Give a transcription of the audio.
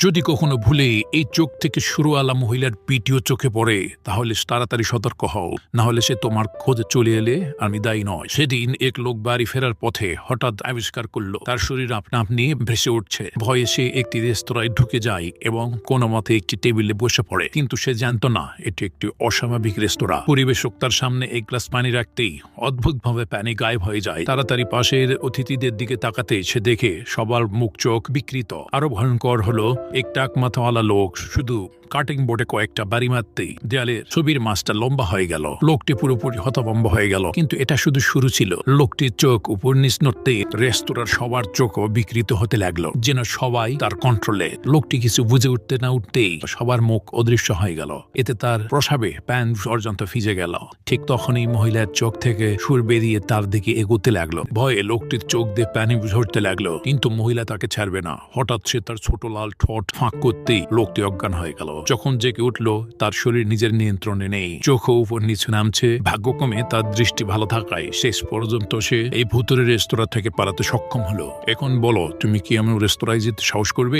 যদি কখনো ভুলে এই চোখ থেকে শুরুওয়ালা মহিলার ভিডিও চোখে পড়ে, তাহলে তাড়াতাড়ি সতর্ক হও, না হলে সে তোমার খোঁজে চলে এলে আমি দায়ী নয়। সেদিন এক লোক বাড়ি ফেরার পথে হঠাৎ আবিষ্কার করলো তার শরীর আপনা আপনি ভেসে উঠছে। ভয়ে সে একটি রেস্তোরাঁয় ঢুকে যায় এবং কোনো মতে একটি টেবিলে বসে পড়ে, কিন্তু সে জানতো না এটি একটি অস্বাভাবিক রেস্তোরাঁ। পরিবেশক তার সামনে এক গ্লাস পানি রাখতেই অদ্ভুতভাবে পানি গায়েব হয়ে যায়। তাড়াতাড়ি পাশের অতিথিদের দিকে তাকাতে সে দেখে সবার মুখ চোখ বিকৃত। আরো ভয়ঙ্কর হলো, এক টাক মাথাওয়ালা লোক শুধু কাটিং বোর্ডে কয়েকটা বাড়ি মারতেই দেয়ালে ছবির মাছটা লম্বা হয়ে গেল। লোকটি পুরোপুরি হতভম্ব হয়ে গেল, কিন্তু এটা শুধু শুরু ছিল। লোকটির চোখ উপর নিচ নড়তেই রেস্তোরাঁর সবার চোখও বিকৃত হতে লাগলো, যেন সবাই তার কন্ট্রোলে। লোকটি কিছু বুঝে উঠতে না উঠতেই সবার মুখ অদৃশ্য হয়ে গেল। এতে তার প্রসাবে প্যান পর্যন্ত ভিজে গেল। ঠিক তখনই মহিলার চোখ থেকে সুর বেরিয়ে তার দিকে এগোতে লাগলো। ভয়ে লোকটির চোখ দিয়ে পানি ঝরতে লাগলো, কিন্তু মহিলা তাকে ছাড়বে না। হঠাৎ সে তার ছোট লাল ঠোঁট ফাঁক করতেই লোকটি অজ্ঞান হয়ে গেল। যখন জেগে উঠলো, তার শরীর নিজের নিয়ন্ত্রণে নেই, চোখও উপর নিচে নামছে। ভাগ্যক্রমে তার দৃষ্টি ভালো থাকায় শেষ পর্যন্ত সে এই ভুতুরে রেস্তোরাঁ থেকে পালাতে সক্ষম হলো। এখন বলো, তুমি কি আমার রেস্তোরাঁয় যেতে সাহস করবে?